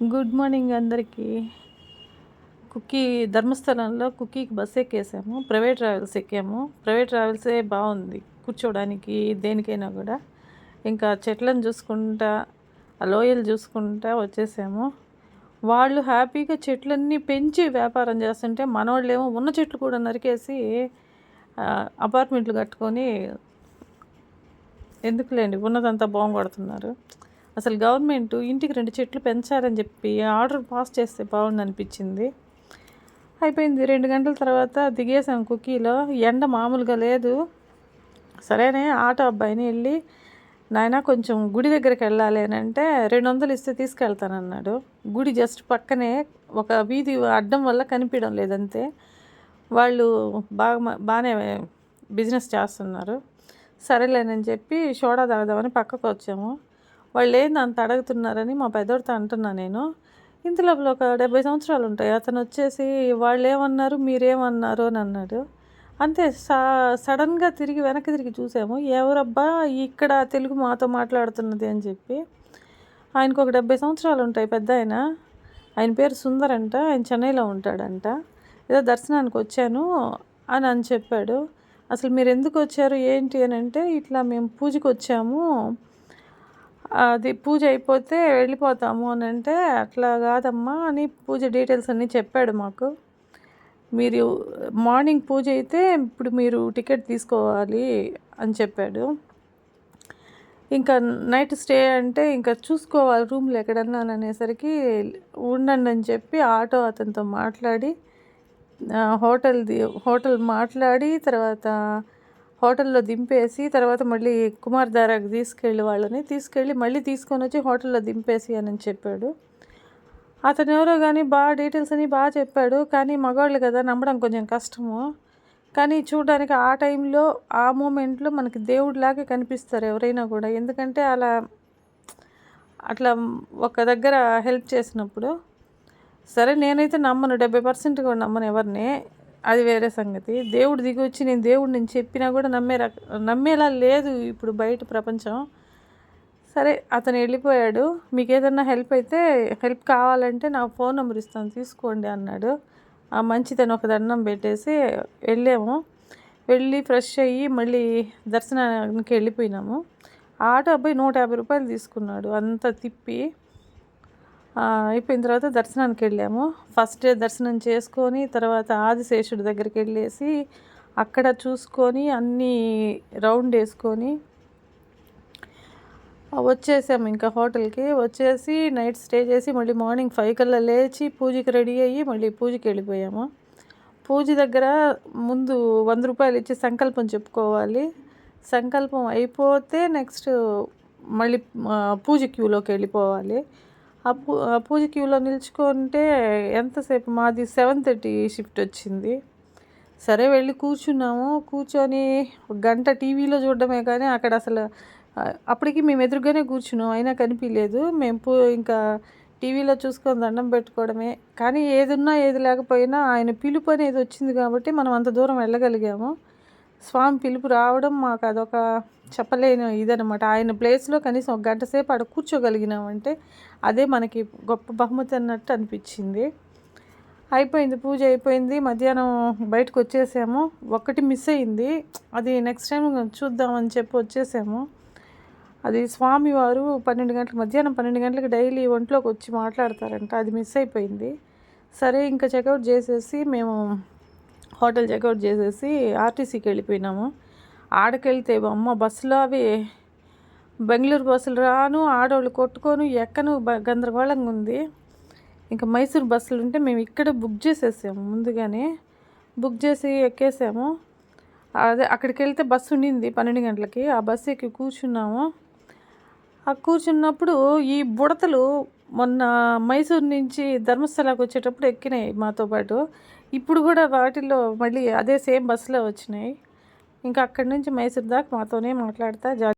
Good morning అందరికీ. కుక్కీ ధర్మస్థలంలో కుక్కీకి బస్ ఎక్కేసాము. ప్రైవేట్ ట్రావెల్స్ ఎక్కాము. ప్రైవేట్ ట్రావెల్సే బాగుంది కూర్చోడానికి, దేనికైనా కూడా. ఇంకా చెట్లను చూసుకుంటా, ఆ లోయలు చూసుకుంటా వచ్చేసాము. వాళ్ళు హ్యాపీగా చెట్లన్నీ పెంచి వ్యాపారం చేస్తుంటే, మనోళ్ళేమో ఉన్న చెట్లు కూడా నరికేసి అపార్ట్మెంట్లు కట్టుకొని ఎందుకులేండి ఉన్నదంతా బాగుపడుతున్నారు. అసలు గవర్నమెంట్ ఇంటికి 2 చెట్లు పెంచాలని చెప్పి ఆర్డర్ పాస్ చేస్తే బాగుండు అనిపించింది. అయిపోయింది. 2 గంటల తర్వాత దిగేసాం కుక్కీలో. ఎండ మామూలుగా లేదు. సరేనే ఆటో అబ్బాయిని వెళ్ళి, నాయన కొంచెం గుడి దగ్గరికి వెళ్ళాలి అని అంటే 200 ఇస్తే తీసుకెళ్తానన్నాడు. గుడి జస్ట్ పక్కనే, ఒక వీధి అడ్డం వల్ల కనిపించడం లేదంతే. వాళ్ళు బాగానే బిజినెస్ చేస్తున్నారు. సరేలేనని చెప్పి సోడా తాగుదామని పక్కకు వచ్చాము. వాళ్ళు ఏంది అంత అడుగుతున్నారని మా పెద్దోడితో అంటున్నా నేను. ఇంత లోపల ఒక 70 సంవత్సరాలు ఉంటాయి. అతను వచ్చేసి వాళ్ళు ఏమన్నారు, మీరేమన్నారు అని అన్నాడు. అంతే. సడన్గా వెనక్కి తిరిగి చూసాము. ఎవరబ్బా ఇక్కడ తెలుగు మాతో మాట్లాడుతున్నది అని చెప్పి. ఆయనకు ఒక 70 సంవత్సరాలు ఉంటాయి, పెద్ద ఆయన. ఆయన పేరు సుందర్ అంట. ఆయన చెన్నైలో ఉంటాడంట. ఏదో దర్శనానికి వచ్చాను అని చెప్పాడు. అసలు మీరు ఎందుకు వచ్చారు ఏంటి అని అంటే, ఇట్లా మేము పూజకి వచ్చాము, అది పూజ అయిపోతే వెళ్ళిపోతాము అని అంటే, అట్లా కాదమ్మా అని పూజ డీటెయిల్స్ అన్నీ చెప్పాడు మాకు. మీరు మార్నింగ్ పూజ అయితే ఇప్పుడు మీరు టికెట్ తీసుకోవాలి అని చెప్పాడు. ఇంకా నైట్ స్టే అంటే ఇంకా చూసుకోవాలి రూమ్లు ఎక్కడన్నా అనేసరికి, ఉండండి అని చెప్పి ఆటో అతనితో మాట్లాడి హోటల్ మాట్లాడి, తర్వాత హోటల్లో దింపేసి, తర్వాత మళ్ళీ కుమార్ధారాకి తీసుకెళ్ళి మళ్ళీ తీసుకొని వచ్చి హోటల్లో దింపేసి అని చెప్పాడు. అతను ఎవరో కానీ బాగా డీటెయిల్స్ అని బాగా చెప్పాడు. కానీ మగవాళ్ళు కదా, నమ్మడం కొంచెం కష్టము. కానీ చూడడానికి ఆ టైంలో, ఆ మూమెంట్లో మనకి దేవుడిలాగే కనిపిస్తారు ఎవరైనా కూడా. ఎందుకంటే అట్లా ఒక దగ్గర హెల్ప్ చేసినప్పుడు. సరే, నేనైతే నమ్మను, 70% కూడా నమ్మను ఎవరిని, అది వేరే సంగతి. దేవుడు దిగి వచ్చి నేను దేవుడు నేను చెప్పినా కూడా నమ్మేలా లేదు ఇప్పుడు బయట ప్రపంచం. సరే, అతను వెళ్ళిపోయాడు. మీకు ఏదన్నా హెల్ప్ కావాలంటే నా ఫోన్ నెంబర్ ఇస్తాను తీసుకోండి అన్నాడు. ఆ మంచిదని ఒక దండం పెట్టేసి వెళ్ళి ఫ్రెష్ అయ్యి మళ్ళీ దర్శనానికి వెళ్ళిపోయినాము. ఆటో అబ్బాయి 150 రూపాయలు తీసుకున్నాడు అంతా తిప్పి. అయిపోయిన తర్వాత దర్శనానికి వెళ్ళాము. ఫస్ట్ డే దర్శనం చేసుకొని, తర్వాత ఆదిశేషుడి దగ్గరికి వెళ్ళేసి అక్కడ చూసుకొని అన్నీ రౌండ్ వేసుకొని వచ్చేసాము. ఇంకా హోటల్కి వచ్చేసి నైట్ స్టే చేసి మళ్ళీ మార్నింగ్ 5 కల్లా లేచి పూజకి రెడీ అయ్యి మళ్ళీ పూజకి వెళ్ళిపోయాము. పూజ దగ్గర ముందు 100 రూపాయలు ఇచ్చి సంకల్పం చెప్పుకోవాలి. సంకల్పం అయిపోతే నెక్స్ట్ మళ్ళీ పూజ క్యూలోకి వెళ్ళిపోవాలి. ఆ పూజ క్యూలో నిల్చుకుంటే ఎంతసేపు, మాది 7:30 షిఫ్ట్ వచ్చింది. సరే వెళ్ళి కూర్చొని ఒక గంట టీవీలో చూడడమే కానీ అక్కడ అసలు అప్పటికి మేము ఎదురుగానే కూర్చున్నాం, అయినా కనిపించలేదు. మేము ఇంకా టీవీలో చూసుకొని దండం పెట్టుకోవడమే. కానీ ఏదున్నా ఏది లేకపోయినా ఆయన పిలుపు అనేది వచ్చింది కాబట్టి మనం అంత దూరం వెళ్ళగలిగాము. స్వామి పిలుపు రావడం మాకు అదొక చెప్పలేని ఇదనమాట. ఆయన ప్లేస్లో కనీసం ఒక గంట సేపు ఆడ కూర్చోగలిగినామంటే అదే మనకి గొప్ప బహుమతి అన్నట్టు అనిపించింది. అయిపోయింది, పూజ అయిపోయింది. మధ్యాహ్నం బయటకు వచ్చేసాము. ఒక్కటి మిస్ అయింది, అది నెక్స్ట్ టైం చూద్దామని చెప్పి వచ్చేసాము. అది స్వామివారు మధ్యాహ్నం 12 గంటలకు డైలీ ఒంట్లోకి వచ్చి మాట్లాడతారంట, అది మిస్ అయిపోయింది. సరే, ఇంకా చెక్అవుట్ చేసేసి మేము హోటల్ చెక్అవుట్ చేసేసి ఆర్టీసీకి వెళ్ళిపోయినాము. ఆడకెళ్తే అమ్మ బస్సులో అవి బెంగళూరు బస్సులు రాను, ఆడవాళ్ళు కొట్టుకోను, ఎక్కను, గందరగోళంగా ఉంది. ఇంకా మైసూర్ బస్సులు ఉంటే మేము ఇక్కడ బుక్ చేసేసాము, ముందుగానే బుక్ చేసి ఎక్కేసాము. అదే అక్కడికి వెళ్తే బస్సు ఉండింది 12 గంటలకి. ఆ బస్సు ఎక్కి కూర్చున్నాము. ఆ కూర్చున్నప్పుడు ఈ బుడతలు మొన్న మైసూర్ నుంచి ధర్మస్థలానికి వచ్చేటప్పుడు ఎక్కినాయి మాతో పాటు. ఇప్పుడు కూడా వాటిల్లో మళ్ళీ అదే సేమ్ బస్సులో వచ్చినాయి. ఇంకా అక్కడి నుంచి మైసూర్ దాకా మాతోనే మాట్లాడుతా